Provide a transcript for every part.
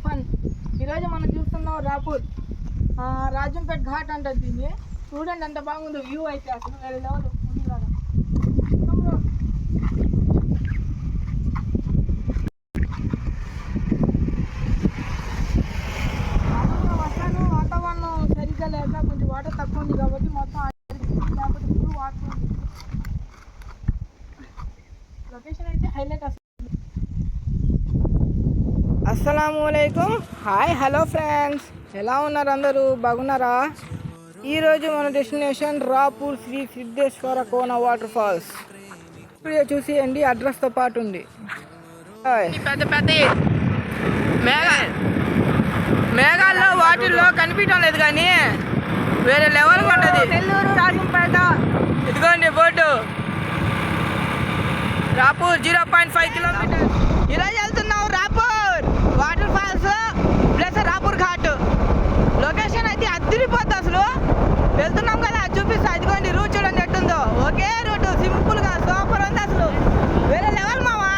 Fun. ఈరోజు మనం చూస్తున్నాం రాపూర్ రాజంపేట ఘాట్ అంటారు దీన్ని. చూడండి ఎంత బాగుందో వ్యూ అయితే, అసలు వేరే లెవెల్. వర్షాలు వాతావరణం సరిగ్గా లేక కొంచెం వాటర్ తక్కువ ఉంది కాబట్టి మొత్తం లేకపోతే ఫుల్ వాటర్ ఉంది. లొకేషన్ అయితే హైలైట్. అస్సలాముఅలైకుం. హాయ్, హలో ఫ్రెండ్స్, ఎలా ఉన్నారు అందరూ? బాగున్నారా? ఈరోజు మన డెస్టినేషన్ రాపూర్ శ్రీ సిద్ధేశ్వర కోన వాటర్ ఫాల్స్. ఇప్పుడు చూసేయండి, అడ్రస్తో పాటు ఉంది. పెద్ద పెద్ద మేఘాల్లో వాటిల్లో కనిపించడం లేదు, కానీ వేరే లెవెల్గా ఉంటుంది. నెల్లూరు రాజంపేట, ఇదిగోండి బోర్డు. రాపూర్ 0.5 కిలోమీటర్. ఈరోజు వెళ్తున్నాం Rapur water falls plus Rapur ghat. Location అయితే అదిరిపోద్ది అసలు. వెళ్తున్నాం కదా, చూపిస్తా. ఇదిగోండి రూట్ చూడండి ఎట్టుందో. ఒకే రూట్, సింపుల్గా సూపర్ ఉంది అసలు. వేరే లెవెల్ మావా.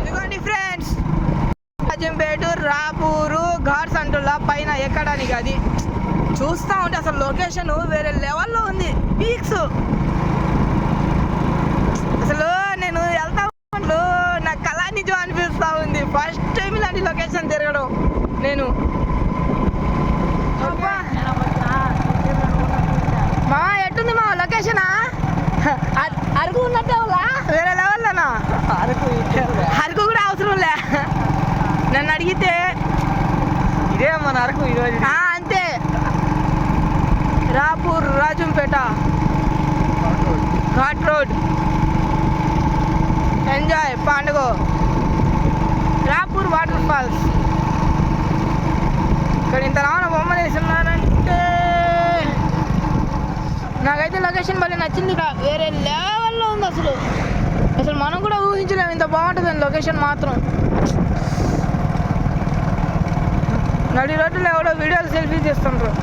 ఇదిగోండి ఫ్రెండ్స్, రాజంపేట రాపూరు ఘాట్స్ అంటున్నా పైన ఎక్కడానికి. అది చూస్తూ ఉంటే అసలు లొకేషన్ వేరే లెవెల్లో ఉంది. పీక్స్ అసలు నేను వెళ్తా నాకు కళా నిజం అనిపిస్తూ ఉంది. ఫస్ట్ టైం ఇలాంటి లొకేషన్ తిరగడం నేను. మా ఎట్టుంది మా లొకేషనా? అరకు ఉన్నట్టే వేరే లెవెల్లోనా? అరకు కూడా అవసరం లే. నన్ను అడిగితే ఇదే మన అరకు ఈరోజు. అంతే. రాపూర్ రాజంపేట ఘాట్ రోడ్. ఎంజాయ్ పండుగ. Rapur water falls. ఇక్కడ ఇంత రావణ బొమ్మలు వేస్తున్నారంటే నాకైతే లొకేషన్ భలే నచ్చింది. వేరే లెవెల్లో ఉంది అసలు. అసలు మనం కూడా ఊహించలేము ఇంత బాగుంటుందని లొకేషన్ మాత్రం. నడి రోడ్డులో ఎవడో వీడియోలు సెల్ఫీ చేస్తుంటారు.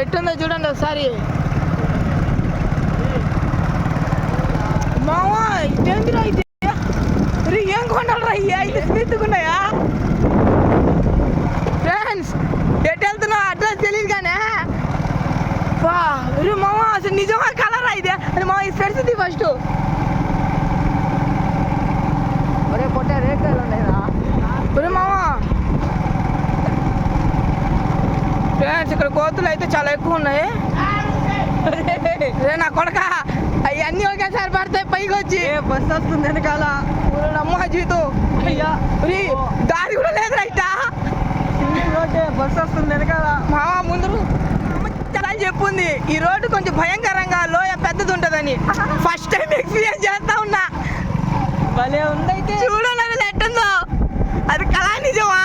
ఎట్టుందో చూడండి ఒకసారి. మావా ఇదేంటిరా ఇది? ఏం కొండలరా ఇవి? అయితే స్పీడ్కున్నాయా ఫ్రెండ్స్? ఎటు వెళ్తున్నావు అడ్రస్ తెలియదు కానీ మావా అసలు నిజమా కలరా ఇదే? అని మా ఈ స్పెడ్స్ ఫస్ట్ ఒరే పొట్టే రేట్ ఉన్నాయిరా. ఒరే మావా ఫ్రెండ్స్, ఇక్కడ కోతులు అయితే చాలా ఎక్కువ ఉన్నాయి. నా కొడక అవన్నీ ఒకేసారి పడతాయి పైకి వచ్చి. బస్సు వస్తుంది వెనకాల. నమ్మ జీవితం దారి కూడా లేదు. రైట్ బస్సు వస్తుంది వెనకాల. మా ముందు చాలా చెప్పుంది ఈ రోడ్డు కొంచెం భయంకరంగా లోయ పెద్దది ఉంటుందని. ఫస్ట్ టైం ఎక్స్పీరియన్స్ చేస్తా ఉన్నా. భలే ఉంది. అయితే చూడండి ఎట్టుందో. అది కళా నిజమా?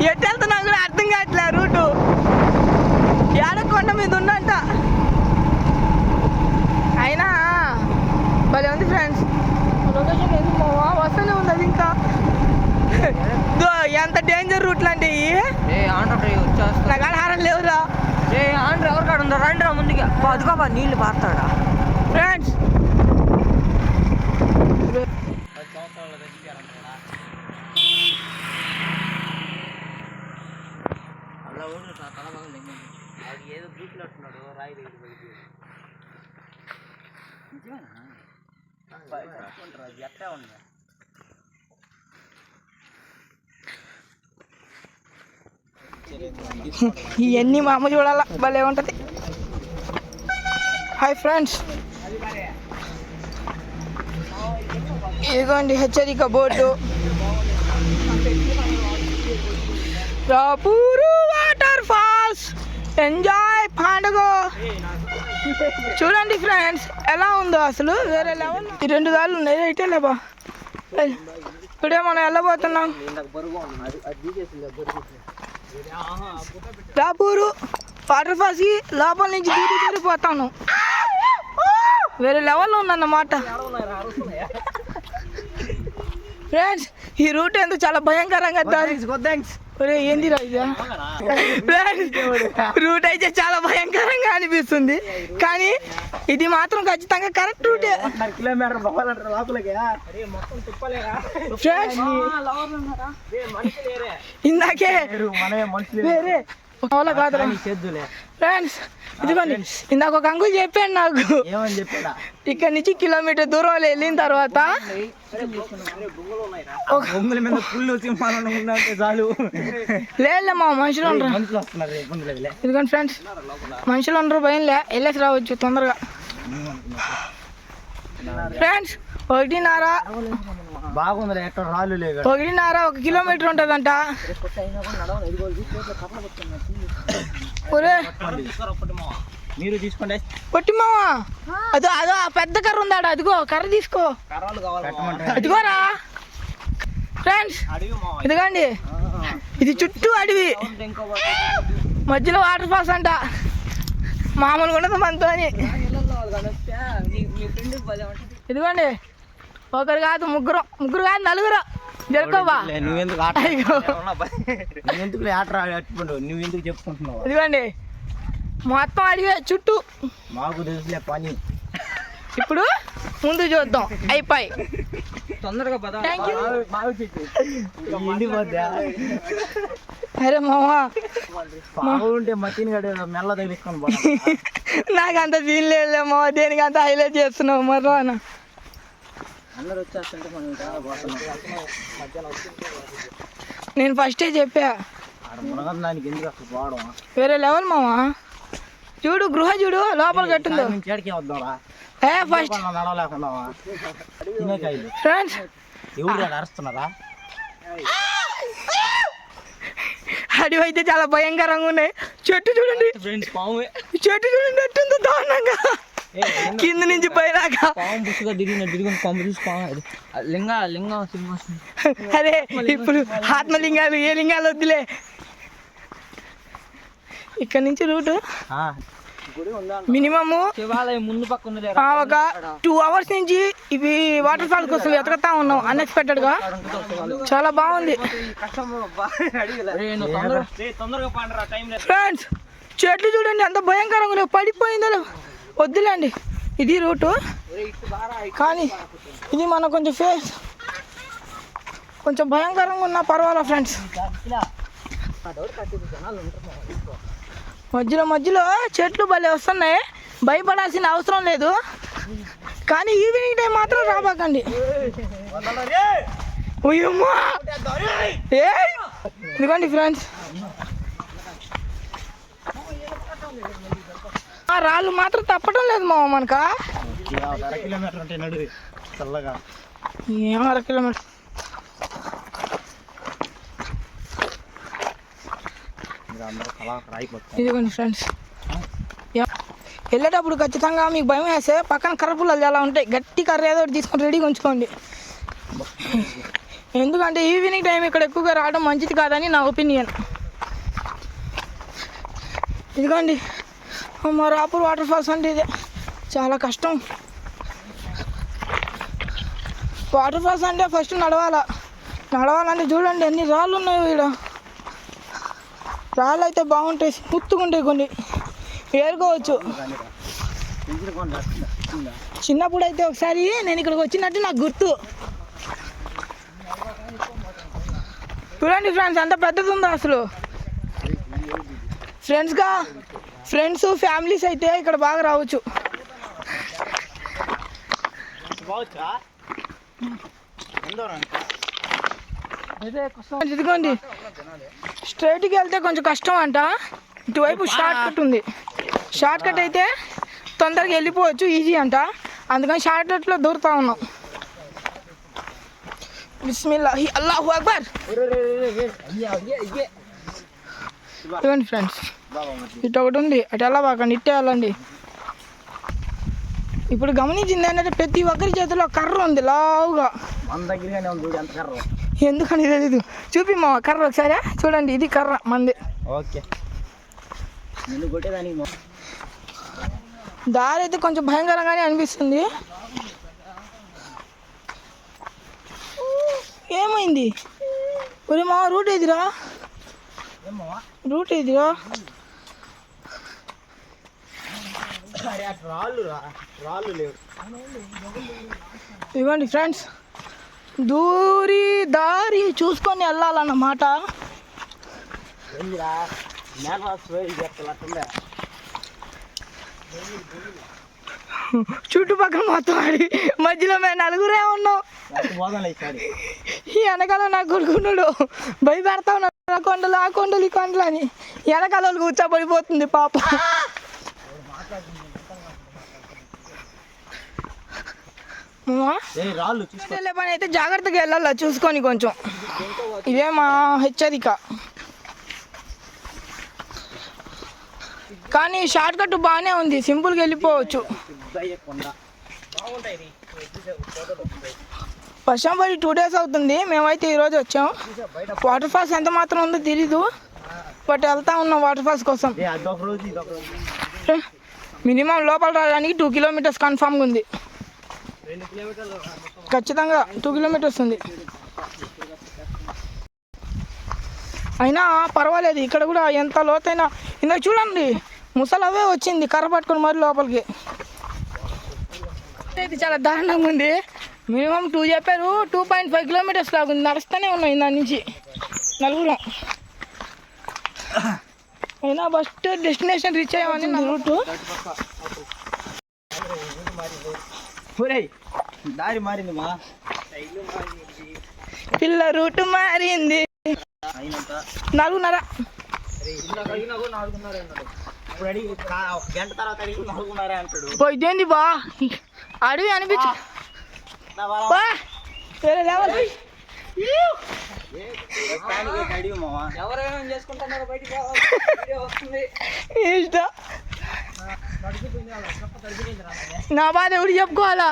ఎటు వెళ్తున్నా కూడా అర్థం కావట్లే. రూటు ఏడకొండ మీద ఉందంట. అయినా భలే ఉంది ఫ్రెండ్స్. లొకేషన్ ఎందుకు వస్తూనే ఉంది అది. ఇంకా ఎంత డేంజర్ రూట్లు అంటే నాకు ఆహారం లేవురా. ఆండ్ర ఎవరు కాడు ఉందా? రండిరా ముందుగా. అదుకోబా నీళ్ళు పారుతాడా ఫ్రెండ్స్. ఏదో గ్రూప్లో అంటున్నాడు రాయి ఎట్లా ఉంది. ఇవన్నీ మా అమ్మ చూడాల, భలే ఉంటుంది. హాయ్ ఫ్రెండ్స్, ఇదిగోండి హెచ్చరిక board. Rapur water falls, enjoy పండుగ. చూడండి ఫ్రెండ్స్ ఎలా ఉందో అసలు. వేరే లెవెల్. ఈ 2 దారులు ఉన్నాయి. అయితే లేబా ఇప్పుడే మనం వెళ్ళబోతున్నాం రాపూరు వాటర్ ఫాల్స్ కి. లోపల నుంచి తిరిగిపోతాను. వేరే లెవెల్లో ఉందన్నమాట ఫ్రెండ్స్. ఈ రూట్ ఎందుకు చాలా భయంకరంగా ఒరే ఏంది ఇదా రూట్ అయితే చాలా భయంకరంగా అనిపిస్తుంది, కానీ ఇది మాత్రం ఖచ్చితంగా కరెక్ట్ రూటే. ఇందాకే వేరే కాదురా ఫ్రెండ్స్, ఇదిగోండి ఇందాక ఒక అంకుల్ చెప్పాడు నాకు, ఇక్కడ నుంచి కిలోమీటర్ దూరం వెళ్ళిన తర్వాత లేదు మా మనుషులు ఉండరు. ఇదిగోండి ఫ్రెండ్స్, మనుషులు ఉండరు, భయం లే, వెళ్ళేసి రావచ్చు తొందరగా. ఫ్రెండ్స్ 1.5 బాగుంది, ఎక్కడ రాళ్ళు లేదు. 1.5 1 కిలోమీటర్ ఉంటుందంట. మీరు తీసుకోండి పొట్టి మావా, అదో అదో ఆ పెద్ద కర్ర ఉందాడ, అదిగో కర్ర తీసుకో, అదిగోరా ఫ్రెండ్స్. ఇదిగోండి ఇది చుట్టూ అడవి, మధ్యలో వాటర్ ఫాల్స్ అంట, మామూలుగా ఉండదు మనతోని. ఇదిగోండి ఒకరు కాదు ముగ్గురు కాదు నలుగురు జరుకోవా. నువ్వెందుకు నువ్వెందుకు చెప్పుకుంటున్నావు? ఇదిగోండి మొత్తం అడిగే చుట్టూ, మాకు తెలుసులే పని. ఇప్పుడు ముందు చూద్దాం, అయిపోయి తొందరగా అరే మామా బాగుంటే మట్టిని గడే మెల్ల తగిలిసుకొని పోతా. నాకు అంత సీన్ లేదు మామ, దేనికి అంత హైలైట్ చేస్తున్నావు మర్రా. అందరు వచ్చేస్తుంటే మనం నేను ఫస్టే చెప్పా దానికి ఎందుకు అసలు పోవడం, వేరే లెవెల్ మామా. చూడు గృహ చూడు లోపల కట్టిందో. వద్దారా ఫస్ట్ నడవలేకుండా తినేకాయలు ఫ్రెండ్స్ ఎవరు అరుస్తున్నారా? అడవి అయితే చాలా భయంకరంగా ఉన్నాయి. చెట్టు చూడండి ఫ్రెండ్స్, పాము చెట్టు చూడండి ఎట్టుందో దారుణంగా, కింద నుంచి పైదాకా. అరే ఇప్పుడు ఆత్మలింగాలు ఏ లింగాలు వద్దులే. ఇక్కడ నుంచి రూటు మినిమము ముందు పక్క ఒక 2 hours నుంచి ఇవి వాటర్ ఫాల్ కోసం వెతకతా ఉన్నాం అన్ఎక్స్పెక్టెడ్ గా. చాలా బాగుంది ఫ్రెండ్స్. చెట్లు చూడండి ఎంత భయంకరంగా ఉన్నాయి, పడిపోయిందో వద్దులేండి. ఇది రూటు, కానీ ఇది మన కొంచెం ఫేస్ కొంచెం భయంకరంగా ఉన్నా పర్వాలా ఫ్రెండ్స్. మధ్యలో చెట్లు భలే వస్తున్నాయి, భయపడాల్సిన అవసరం లేదు, కానీ ఈవినింగ్ టైం మాత్రం రాబాకండి. ఇదిగోండి ఫ్రెండ్స్, రాళ్ళు మాత్రం తప్పటం లేదు మామ మనకా. కిలోమీటర్ అంటే నడు చల్లగా ఏం 1/2 కిలోమీటర్. ఇదిగోండి ఫ్రెండ్స్, వెళ్ళేటప్పుడు ఖచ్చితంగా మీకు భయం వేస్తే పక్కన కర్ర పుల్లలు చాలా ఉంటాయి, గట్టి కర్ర ఏదో ఒకటి తీసుకొని రెడీగా ఉంచుకోండి. ఎందుకంటే ఈవినింగ్ టైం ఇక్కడ ఎక్కువగా రావడం మంచిది కాదని నా ఒపీనియన్. ఇదిగోండి మా రాపూర్ వాటర్ ఫాల్స్ అంటే ఇదే చాలా కష్టం. వాటర్ ఫాల్స్ అంటే ఫస్ట్ నడవాలంటే చూడండి ఎన్ని రాళ్ళు ఉన్నాయో. ఇక్కడ రాళ్ళు అయితే బాగుంటాయి, స్మూత్గా ఉంటాయి, కొన్ని ఏరుకోవచ్చు. చిన్నప్పుడు అయితే ఒకసారి నేను ఇక్కడికి వచ్చినట్టు నాకు గుర్తు. చూడండి ఫ్రెండ్స్ ఎంత పెద్దది ఉందో అసలు. ఫ్రెండ్స్ ఫ్యామిలీస్ అయితే ఇక్కడ బాగా రావచ్చు. ఇదిగోండి స్ట్రైట్కి వెళ్తే కొంచెం కష్టం అంట, ఇటువైపు షార్ట్ కట్ ఉంది. షార్ట్ కట్ అయితే తొందరగా వెళ్ళిపోవచ్చు, ఈజీ అంట, అందుకని షార్ట్ కట్లో దూరుతా ఉన్నాం. బిస్మిల్లాహి అల్లాహు అక్బర్. ఇదిగోండి ఫ్రెండ్స్, ఇటు ఒకటి ఉంది, అటు ఎలా బాకండి, ఇట్టే వెళ్ళండి. ఇప్పుడు గమనించింది ఏంటంటే ప్రతి ఒక్కరి చేతిలో కర్ర ఉంది లావుగా. ఎందుకని తెలీదు, చూపి మా కర్ర ఒకసారి చూడండి, ఇది కర్ర మంది. ఓకే, దారి అయితే కొంచెం భయంకరంగానే అనిపిస్తుంది. ఏమైంది ఒరే మా రూట్ ఏదిరా? రూట్ ఇదిగో. రాళ్ళు లేవు. ఇవ్వండి ఫ్రెండ్స్, దూరి దారి చూసుకొని వెళ్ళాలన్నమాట. చుట్టుపక్కల మొత్తం ఆడి మధ్యలో మేము నలుగురే ఉన్నాం. ఈ వెనకాల నా కొడుకున్నాడు భయపెడతా ఉన్నాడు, ఆ కొండలు ఆ కొండలు ఈ కొండలు అని. వెనకాల వాళ్ళు కూర్చోబడిపోతుంది పాప. వెళ్ళే పని అయితే జాగ్రత్తగా వెళ్ళాలా చూసుకొని కొంచెం. ఇదే మా హెచ్చరిక. కానీ షార్ట్ కట్ బాగానే ఉంది, సింపుల్గా వెళ్ళిపోవచ్చు. వర్షం పడి 2 days అవుతుంది, మేమైతే ఈరోజు వచ్చాం. వాటర్ ఫాల్స్ ఎంత మాత్రం ఉందో తెలీదు, బట్ వెళ్తా ఉన్నాం వాటర్ ఫాల్స్ కోసం. మినిమం లోపల రావడానికి 2 kilometers కన్ఫామ్గా ఉంది. ఖచ్చితంగా 2 kilometers ఉంది. అయినా పర్వాలేదు, ఇక్కడ కూడా ఎంత లోతైనా. ఇందాక చూడండి ముసలవే వచ్చింది కర్ర పట్టుకుని మరి లోపలికి. ఇది చాలా దారుణంగా ఉంది. మినిమం 2 చెప్పారు, 2.5 kilometers లాగా ఉంది. నడుస్తూనే ఉన్నాం ఇందా నుంచి నలుగురం. అయినా ఫస్ట్ డెస్టినేషన్ రీచ్ అయ్యామని నా రూటు. దారి మారింది మా పిల్ల రూటు మారింది. 4:30. గంట తర్వాత అడిగి 4:30 అంటాడు. ఇదేంది బా అడవి అనిపించు. వేరే లేవాలి. ఎవరైనా చేసుకుంటున్నారు బయటికి ఇష్టం. నా బాధ ఎవరు చెప్పుకోవాలా?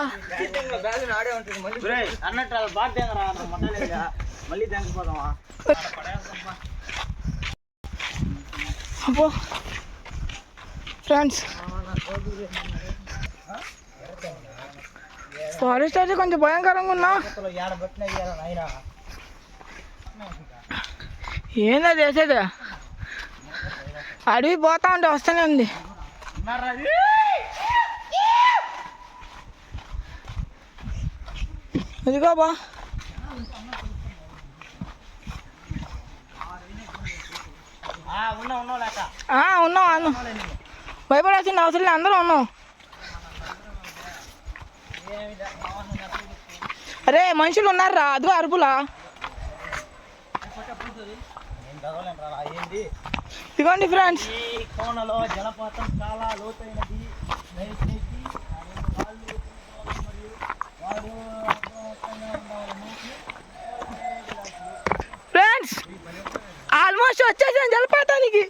అన్నట్టు బాధ మళ్ళీ తెంగిపోదామా? అబ్బో ఫ్రెండ్స్, ఫారెస్ట్ అయితే కొంచెం భయంకరంగా ఉన్నా. ఏందో చేసేది, అడవి పోతా ఉంటే వస్తూనే ఉంది. ఇదిగో బా ఉన్నాం. భయపడాల్సిన అవసరం లేదు, అందరూ ఉన్నాం. అరే మనుషులు ఉన్నారా? అదిగో అరుపులా. ఇదిగోండి ఫ్రెండ్స్, కోనలో జలపాతం చాలా లోతైనది. ఫ్రెండ్స్ ఆల్మోస్ట్ వచ్చేసాను జలపాతానికి.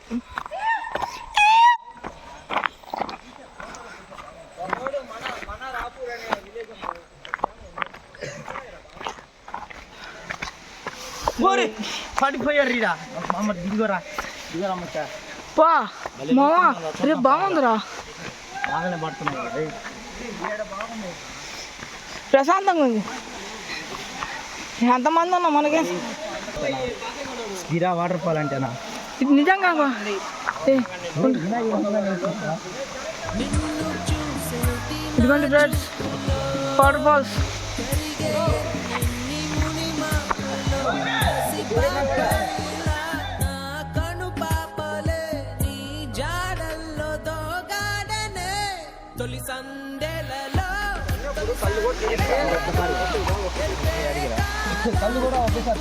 పడిపోయారు రీడా దిగురా దిగురా పా మామా, రేపు బాగుందిరా, బాగానే పడుతున్నాయి. ప్రశాంతంగా ఉంది. ఎంతమంది ఉన్నా మనకి గిరా వాటర్ ఫాల్ అంటేనా? ఇది నిజంగా ఇదిగోండి ఫ్రెండ్స్ వాటర్ ఫాల్స్. కళ్ళు కూడా ఒకేసారి